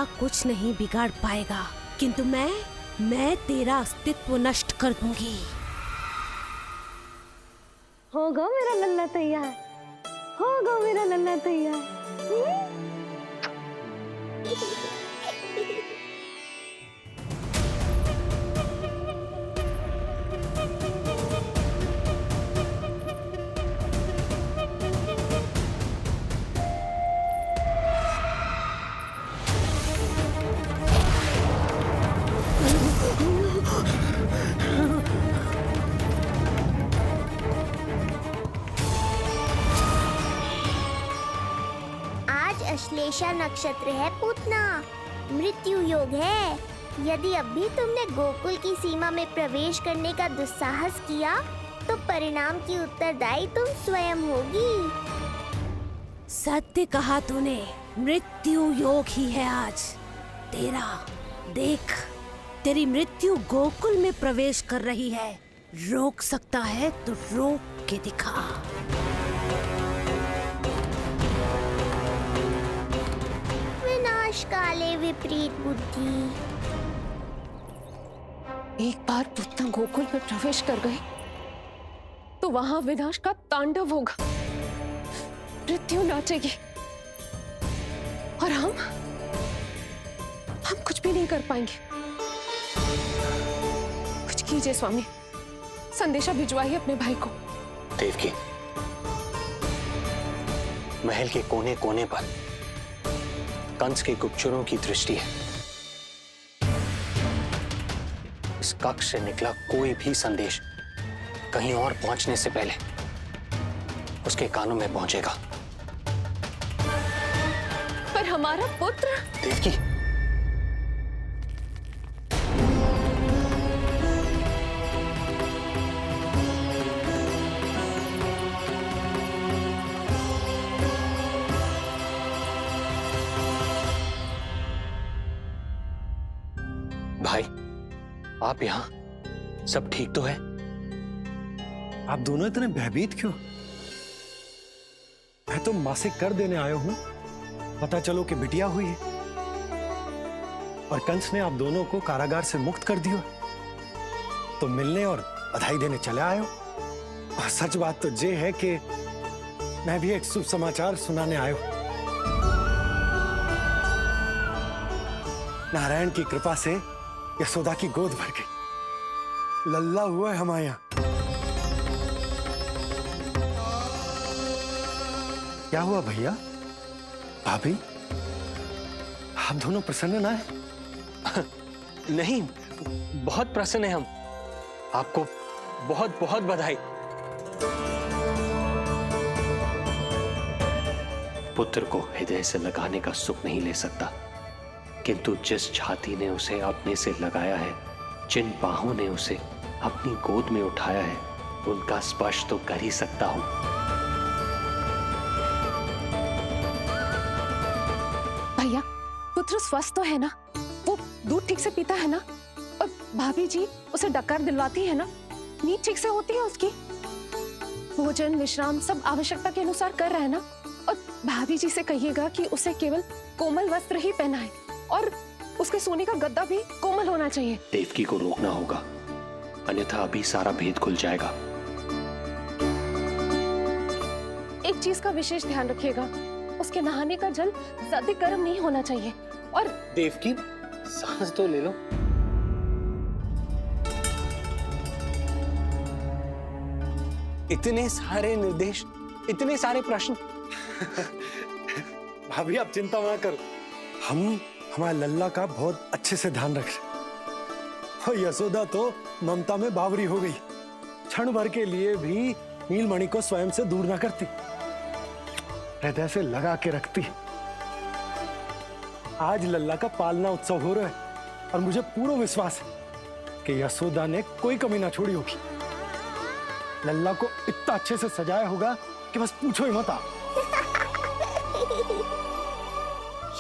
तेरा कुछ नहीं बिगाड़ पाएगा, किंतु मैं तेरा अस्तित्व नष्ट कर दूंगी। होगा मेरा लल्ला तैयार, होगा मेरा लल्ला तैयार। अश्लेषा नक्षत्र है पूतना, मृत्यु योग है। यदि अभी तुमने गोकुल की सीमा में प्रवेश करने का दुस्साहस किया तो परिणाम की उत्तरदायी तुम स्वयं होगी। सत्य कहा तूने, मृत्यु योग ही है आज तेरा। देख, तेरी मृत्यु गोकुल में प्रवेश कर रही है। रोक सकता है तो रोक के दिखा। काले विपरीत बुद्धि। एक बार पूतना गोकुल में प्रवेश कर गए तो वहां विनाश का तांडव होगा, मृत्यु नाचेगी और हम कुछ भी नहीं कर पाएंगे। कुछ कीजिए स्वामी, संदेशा भिजवाइए अपने भाई को। देवकी, महल के कोने कोने पर कंस के गुप्तचरों की दृष्टि है। इस कक्ष से निकला कोई भी संदेश कहीं और पहुंचने से पहले उसके कानों में पहुंचेगा। पर हमारा पुत्र। देवकी, भाई, आप यहाँ सब ठीक तो है? आप दोनों इतने भयभीत क्यों? मैं तो मासिक कर देने आया हूं, पता चलो कि बिटिया हुई है और कंस ने आप दोनों को कारागार से मुक्त कर दिया, तो मिलने और बधाई देने चले आए हो। और सच बात तो ये है कि मैं भी एक शुभ समाचार सुनाने आया हूं। नारायण की कृपा से यशोदा की गोद भर गई, लल्ला हुआ है हमारे यहाँ। क्या हुआ भैया, भाभी, आप दोनों प्रसन्न ना है? नहीं, बहुत प्रसन्न है हम। आपको बहुत बहुत बधाई। पुत्र को हृदय से लगाने का सुख नहीं ले सकता, किंतु जिस छाती ने उसे अपने से लगाया है, जिन बाहों ने उसे अपनी गोद में उठाया है, उनका स्पर्श तो कर ही सकता हूं। भैया, पुत्र स्वस्थ तो है ना? वो दूध ठीक से पीता है ना? और भाभी जी उसे डकार दिलवाती है ना? नींद ठीक से होती है उसकी? भोजन विश्राम सब आवश्यकता के अनुसार कर रहा है ना? और भाभी जी से कहिएगा कि उसे केवल कोमल वस्त्र ही पहनाए और उसके सोने का गद्दा भी कोमल होना चाहिए। देवकी को रोकना होगा, अन्यथा अभी सारा भेद खुल जाएगा। एक चीज का विशेष ध्यान रखिएगा, उसके नहाने का जल ज्यादा गर्म नहीं होना चाहिए। और देवकी, सांस तो ले लो। इतने सारे निर्देश, इतने सारे प्रश्न। भाभी आप चिंता ना करो, हम हमारे लल्ला का बहुत अच्छे से ध्यान रख रहे। और यशोदा तो ममता में बावरी हो गई, क्षण भर के लिए भी नीलमणि को स्वयं से दूर ना करती, हृदय से लगा के रखती। आज लल्ला का पालना उत्सव हो रहा है और मुझे पूरा विश्वास है कि यशोदा ने कोई कमी ना छोड़ी होगी। लल्ला को इतना अच्छे से सजाया होगा कि बस पूछो ही मत आप।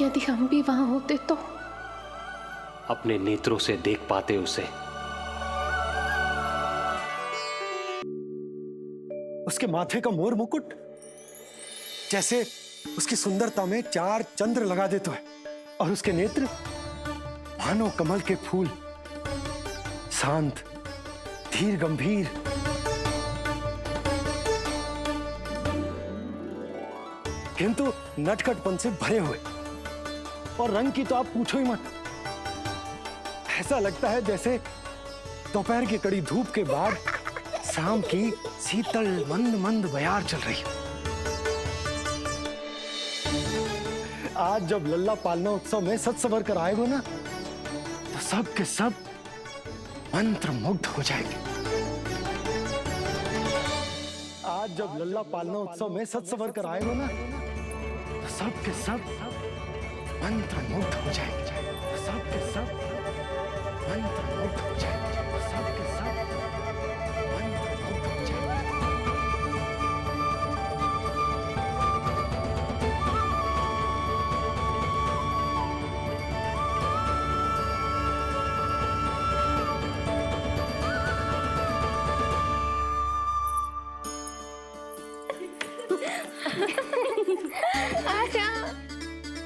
यदि हम भी वहां होते तो? अपने नेत्रों से देख पाते उसे। उसके माथे का मोर मुकुट जैसे उसकी सुंदरता में चार चंद्र लगा देता है, और उसके नेत्र मानो कमल के फूल, शांत, धीर गंभीर। किंतु नटखटपन से भरे हुए, और रंग की तो आप पूछो ही मत। ऐसा लगता है जैसे दोपहर की कड़ी धूप के बाद शाम की शीतल मंद मंद बयार चल रही है। आज जब लल्ला पालना उत्सव में सज संवर कर आएगो ना, तो सब के सब मंत्र मुग्ध हो जाएंगे। आज जब लल्ला पालना उत्सव में सज संवर कर आएगो ना, तो सब के सब मंत्र मुग्ध हो जाएंगे। तो सब के सब मंत्र मुग्ध हो जाएंगे। तो सब के सब मंत्र मुग्ध हो जाएंगे।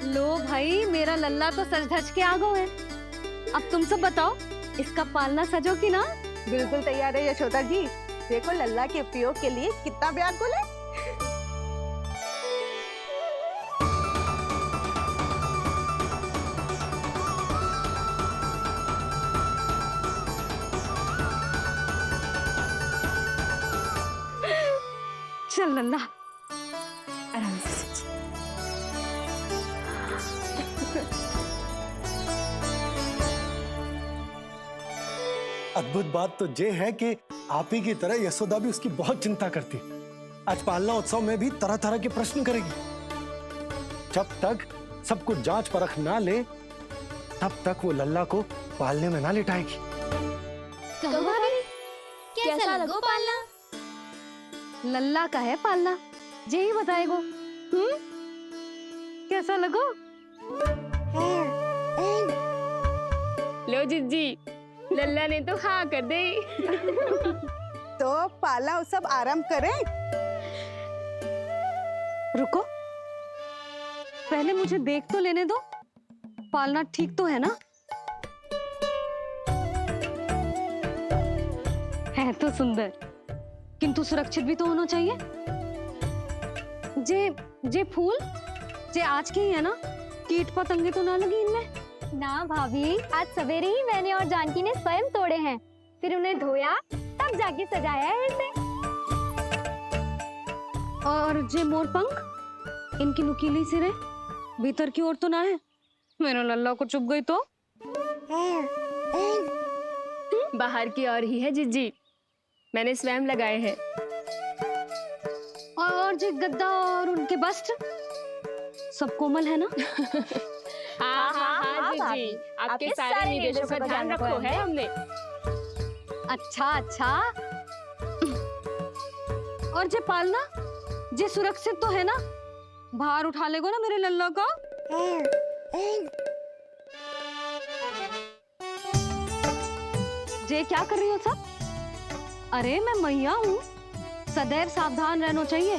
लो भाई, मेरा लल्ला तो सज धज के आ गो है। अब तुम सब बताओ, इसका पालना सजो कि ना? बिल्कुल तैयार है यशोदा जी। देखो लल्ला के उपयोग के लिए कितना व्याकुल है। चल लल्ला, आराम से सज। अद्भुत बात तो ये है कि आप ही की तरह यशोदा भी उसकी बहुत चिंता करती है। आज पालना उत्सव में भी तरह तरह के प्रश्न करेगी। जब तक सब कुछ जांच परख ना ले, तब तक वो लल्ला को पालने में ना लिटाएगी। कहो भाभी, कैसा लगो पालना? लल्ला का है पालना, यही बताएगो। कैसा लगो? लो जिज्जी, लल्ला ने तो हाँ कर दे। तो पाला उत्सव आरंभ करें। रुको, पहले मुझे देख तो लेने दो। पालना ठीक तो है ना? है तो सुंदर, किंतु सुरक्षित भी तो होना चाहिए। जे फूल जे आज के ही है ना? कीट पतंगे तो ना लगी इनमें? ना भाभी, आज सवेरे ही मैंने और जानकी ने स्वयं तोड़े हैं, फिर उन्हें धोया, तब जाके सजाया है इसे। और जे मोर पंख, इनकी नुकीली सिरे भीतर की ओर तो ना है? मेरा लल्ला को चुभ गई तो? बाहर की ओर ही है जिज्जी, मैंने स्वयं लगाए हैं। और जे गद्दा और उनके वस्त्र सब कोमल है ना? हाँ हाँ हाँ जिज्जी, आपके सारे निर्देशों का ध्यान रखो है हमने। अच्छा अच्छा। और जे पालना, जे सुरक्षित तो है ना? बाहर उठा लेगो ना मेरे लल्ला को? जे क्या कर रही हो सब? अरे मैं मैया हूँ, सदैव सावधान रहना चाहिए।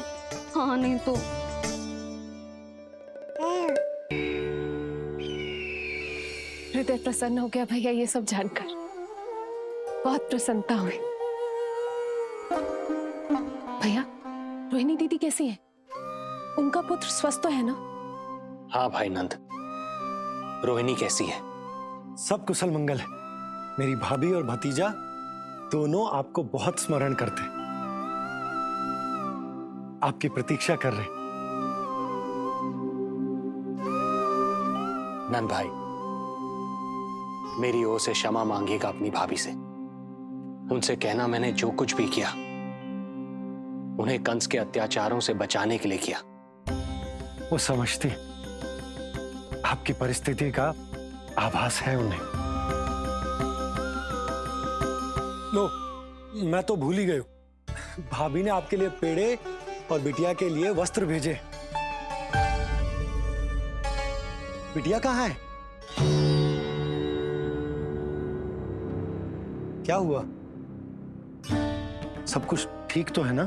हाँ नहीं तो। हृदय प्रसन्न हो गया भैया ये सब जानकर, बहुत प्रसन्नता हुई। भैया, रोहिणी दीदी कैसी है? उनका पुत्र स्वस्थ तो है ना? हाँ भाई नंद, रोहिणी कैसी है? सब कुशल मंगल है। मेरी भाभी और भतीजा दोनों आपको बहुत स्मरण करते हैं, आपकी प्रतीक्षा कर रहे। नंद भाई, मेरी ओर से क्षमा मांगिएगा अपनी भाभी से। उनसे कहना मैंने जो कुछ भी किया, उन्हें कंस के अत्याचारों से बचाने के लिए किया। वो समझती, आपकी परिस्थिति का आभास है उन्हें। लो, मैं तो भूल ही गई हूं। भाभी ने आपके लिए पेड़े और बिटिया के लिए वस्त्र भेजे। बिटिया कहाँ है? क्या हुआ? सब कुछ ठीक तो है ना?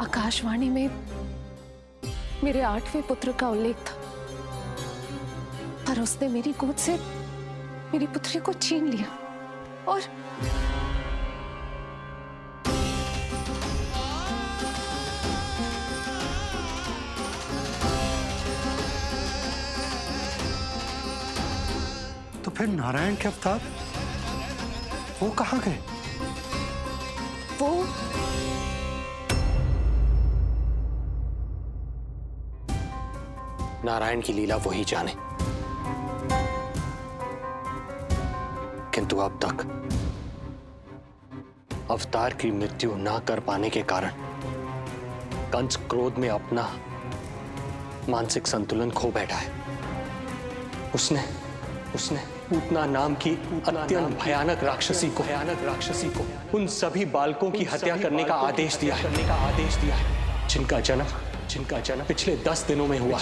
आकाशवाणी में मेरे 8वें पुत्र का उल्लेख था, पर उसने मेरी गोद से मेरी पुत्री को छीन लिया और तो फिर नारायण के अवतार वो कहाँ गए? वो नारायण की लीला वही जाने, किंतु अब तक अवतार की मृत्यु ना कर पाने के कारण कंस क्रोध में अपना मानसिक संतुलन खो बैठा है। उसने पूतना नाम की अत्यंत भयानक राक्षसी को उन सभी बालकों की हत्या करने का आदेश दिया है जिनका जन्म पिछले 10 दिनों में हुआ।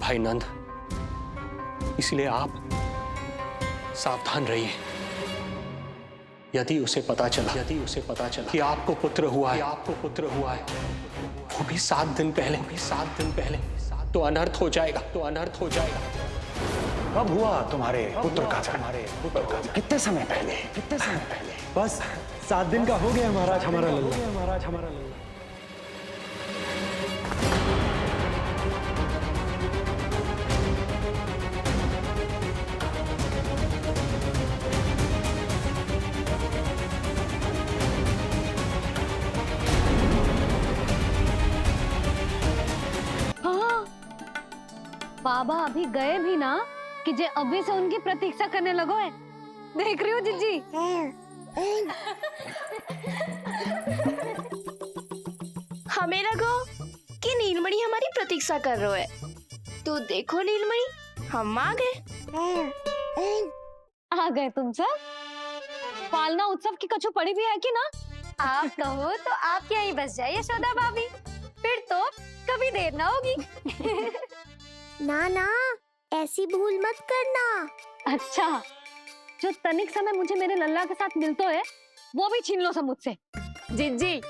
भाई नंद, इसलिए आप सावधान रहिए। यदि उसे पता चला कि आपको पुत्र हुआ है, वो भी 7 दिन पहले, तो अनर्थ हो जाएगा। कब हुआ तुम्हारे पुत्र का जन्म? कितने समय पहले? बस 7 दिन का हो गया महाराज हमारा लल्ला। बाबा अभी गए भी ना कि जे अभी से उनकी प्रतीक्षा करने लगो है। देख रही हो जीजी? हमें लगो कि नीलमणि हमारी प्रतीक्षा कर रहे है, तो देखो नीलमणि, हम आ गए तुम सब। पालना उत्सव की कछु पड़ी भी है कि ना? आप कहो तो आप यहीं बस जाइए यशोदा भाभी, फिर तो कभी देर ना होगी। ना, ऐसी भूल मत करना। अच्छा, जो तनिक समय मुझे मेरे लल्ला के साथ मिलता है वो भी छीन लो सब मुझसे। जीजी,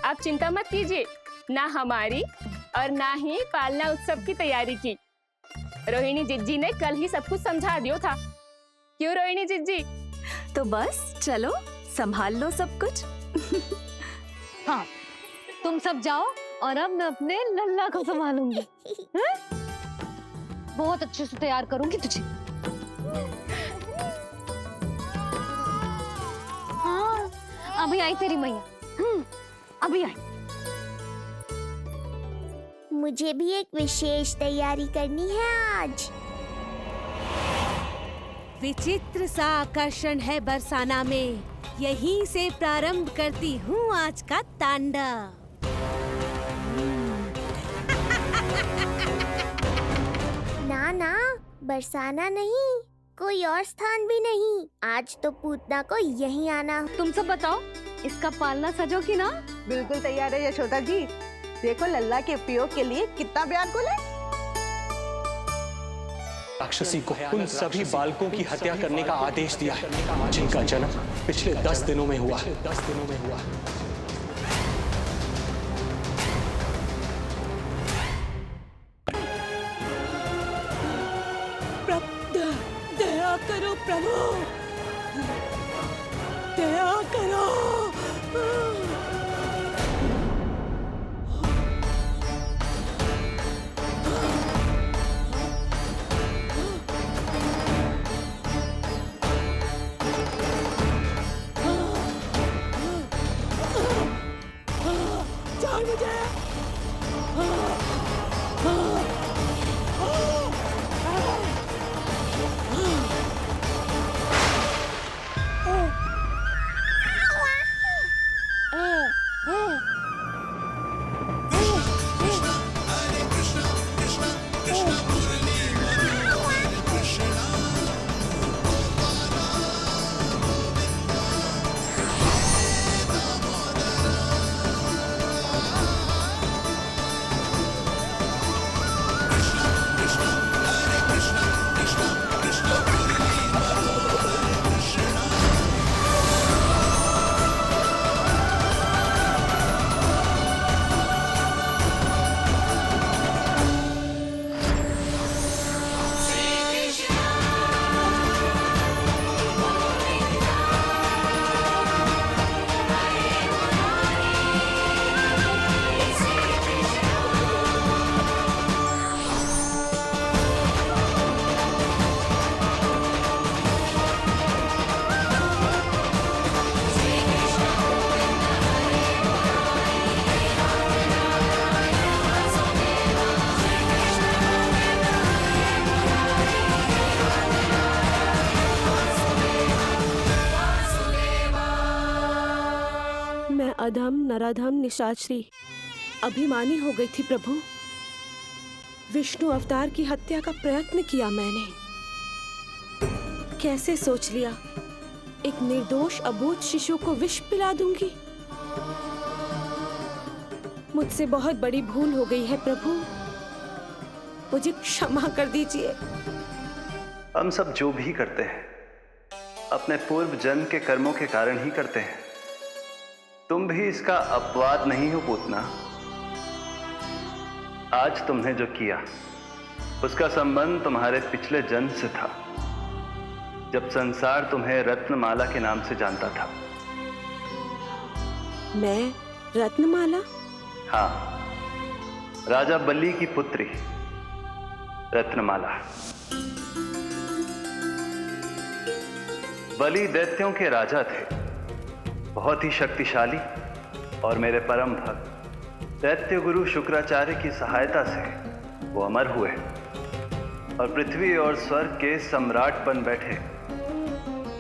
आप चिंता मत कीजिए, ना हमारी और ना ही पालना उत्सव की तैयारी की। रोहिणी जीजी ने कल ही सब कुछ समझा दिया था। क्यों रोहिणी जीजी? तो बस चलो संभाल लो सब कुछ। हाँ, तुम सब जाओ और अब मैं अपने लल्ला को संभालूंगी। बहुत अच्छे से तैयार करूंगी तुझे। हाँ, अभी आई तेरी मैया। अभी आई। मुझे भी एक विशेष तैयारी करनी है आज। विचित्र सा आकर्षण है बरसाना में, यहीं से प्रारंभ करती हूँ आज का तांडव। ना, बरसाना नहीं, कोई और स्थान भी नहीं। आज तो पूतना को यहीं आना। तुम सब बताओ, इसका पालना सजो कि ना? बिल्कुल तैयार है यशोदा जी। देखो लल्ला के उपयोग के लिए कितना व्याकुल है। राक्षसी को उन सभी बालकों की हत्या करने का आदेश दिया है जिनका जन्म पिछले 10 दिनों में हुआ। दया करो प्रभु, दया करो। जान मुझे। अधम नराधम निशाचरी अभिमानी हो गई थी प्रभु। विष्णु अवतार की हत्या का प्रयत्न किया मैंने। कैसे सोच लिया एक निर्दोष अबोध शिशु को विष पिला दूंगी। मुझसे बहुत बड़ी भूल हो गई है प्रभु, मुझे क्षमा कर दीजिए। हम सब जो भी करते हैं अपने पूर्व जन्म के कर्मों के कारण ही करते हैं। तुम भी इसका अपवाद नहीं हो पूतना। आज तुमने जो किया उसका संबंध तुम्हारे पिछले जन्म से था, जब संसार तुम्हें रत्नमाला के नाम से जानता था। मैं रत्नमाला? हाँ, राजा बलि की पुत्री रत्नमाला। बलि दैत्यों के राजा थे, बहुत ही शक्तिशाली, और मेरे परम भक्त दैत्य गुरु शुक्राचार्य की सहायता से वो अमर हुए और पृथ्वी और स्वर्ग के सम्राट बन बैठे।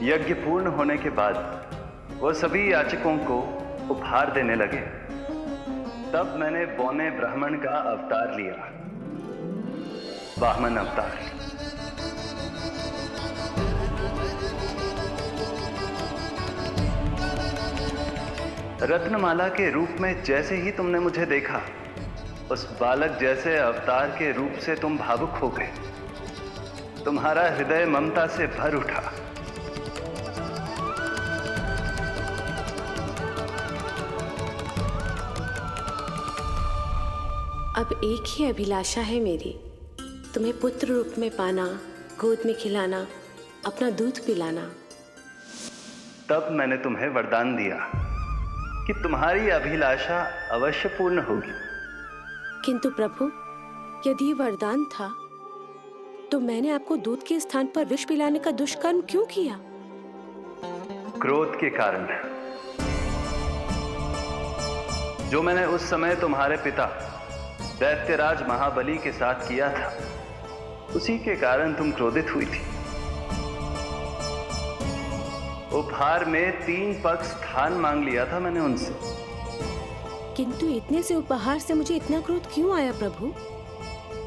यज्ञ पूर्ण होने के बाद वो सभी याचकों को उपहार देने लगे। तब मैंने बौने ब्राह्मण का अवतार लिया, वामन अवतार। रत्नमाला के रूप में जैसे ही तुमने मुझे देखा, उस बालक जैसे अवतार के रूप से तुम भावुक हो गए। तुम्हारा हृदय ममता से भर उठा। अब एक ही अभिलाषा है मेरी, तुम्हें पुत्र रूप में पाना, गोद में खिलाना, अपना दूध पिलाना। तब मैंने तुम्हें वरदान दिया कि तुम्हारी अभिलाषा अवश्य पूर्ण होगी। किंतु प्रभु, यदि वरदान था तो मैंने आपको दूध के स्थान पर विष पिलाने का दुष्कर्म क्यों किया? क्रोध के कारण, जो मैंने उस समय तुम्हारे पिता दैत्यराज महाबली के साथ किया था, उसी के कारण तुम क्रोधित हुई थी। उपहार में 3 पग स्थान मांग लिया था मैंने उनसे। किंतु इतने से उपहार से मुझे इतना क्रोध क्यों आया प्रभु?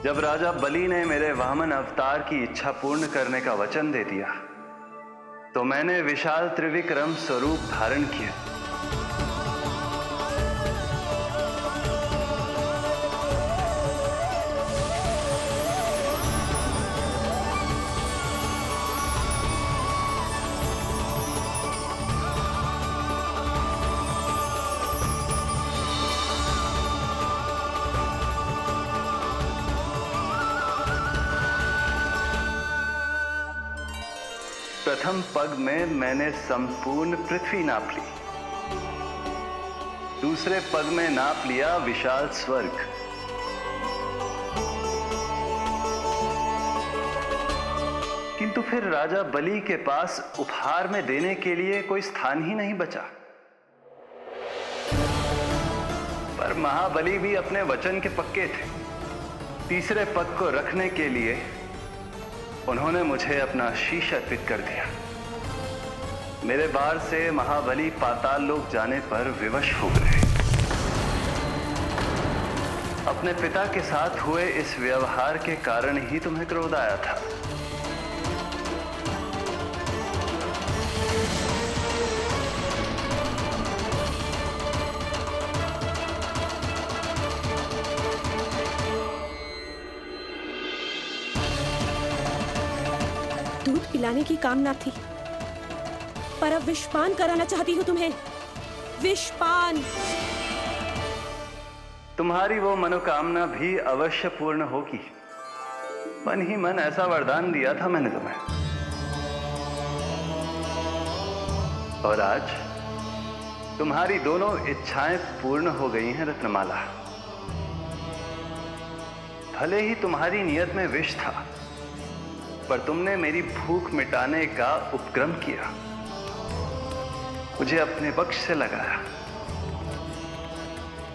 जब राजा बलि ने मेरे वामन अवतार की इच्छा पूर्ण करने का वचन दे दिया, तो मैंने विशाल त्रिविक्रम स्वरूप धारण किया। प्रथम पग में मैंने संपूर्ण पृथ्वी नाप ली, दूसरे पग में नाप लिया विशाल स्वर्ग, किंतु फिर राजा बलि के पास उपहार में देने के लिए कोई स्थान ही नहीं बचा। पर महाबली भी अपने वचन के पक्के थे। तीसरे पग को रखने के लिए उन्होंने मुझे अपना शीश अर्पित कर दिया। मेरे बार से महाबली पाताल लोक जाने पर विवश हो गए। अपने पिता के साथ हुए इस व्यवहार के कारण ही तुम्हें क्रोध आया था। दूध पिलाने की कामना थी, पर अब विषपान कराना चाहती हूँ तुम्हें। विषपान। तुम्हारी वो मनोकामना भी अवश्य पूर्ण होगी। मन ही मन ऐसा वरदान दिया था मैंने तुम्हें। और आज तुम्हारी दोनों इच्छाएं पूर्ण हो गई हैं रत्नमाला। भले ही तुम्हारी नियत में विष था, पर तुमने मेरी भूख मिटाने का उपक्रम किया, मुझे अपने पक्ष से लगाया।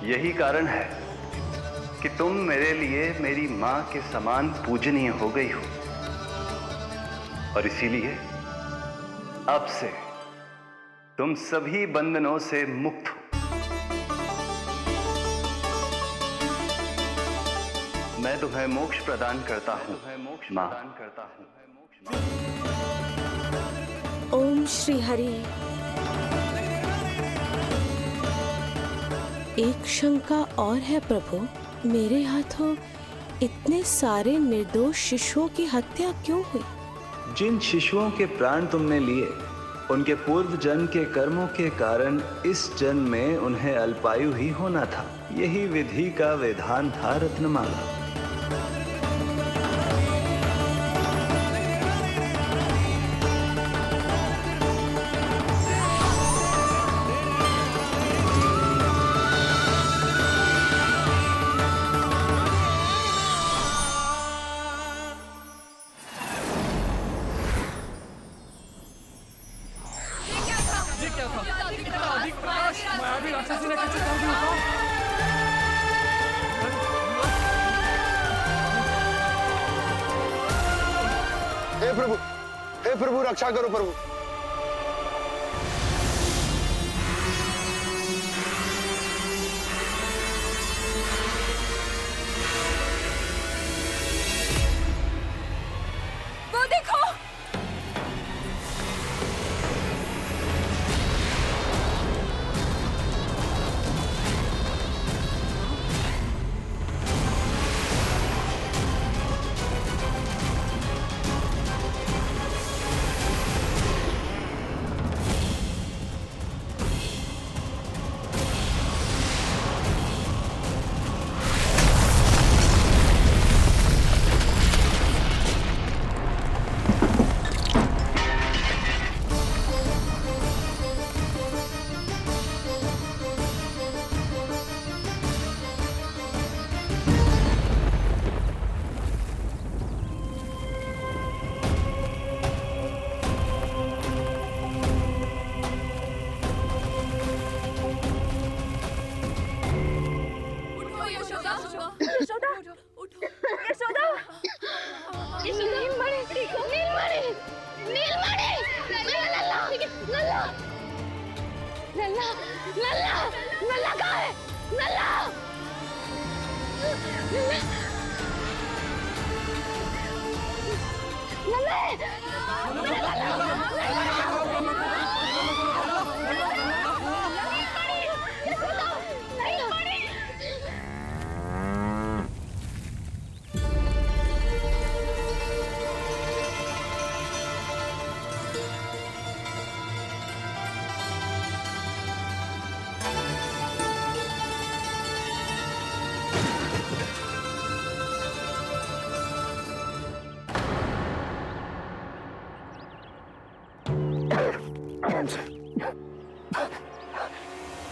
यही कारण है कि तुम मेरे लिए मेरी मां के समान पूजनीय हो गई हो। और इसीलिए अब से तुम सभी बंधनों से मुक्त हो। मैं तुम्हें मोक्ष प्रदान करता हूँ माँ। ओम श्री हरि। एक शंका और है प्रभु, मेरे हाथों इतने सारे निर्दोष शिशुओं की हत्या क्यों हुई? जिन शिशुओं के प्राण तुमने लिए उनके पूर्व जन्म के कर्मों के कारण इस जन्म में उन्हें अल्पायु ही होना था। यही विधि का विधान था रत्नमाला। हे प्रभु रक्षा करो प्रभु। वो देखो,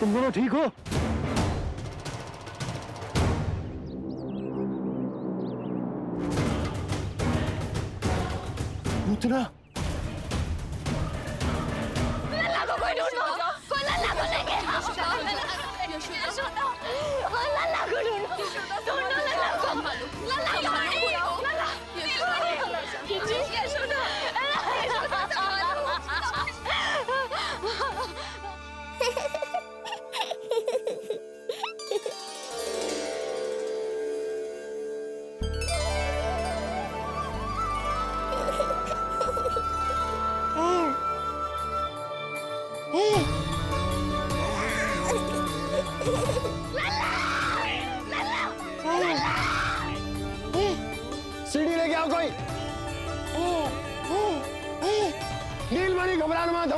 तुम दोनों ठीक हो? पूतना सीढ़ी लेके आओ कोई। नीलमणि घबराना मत।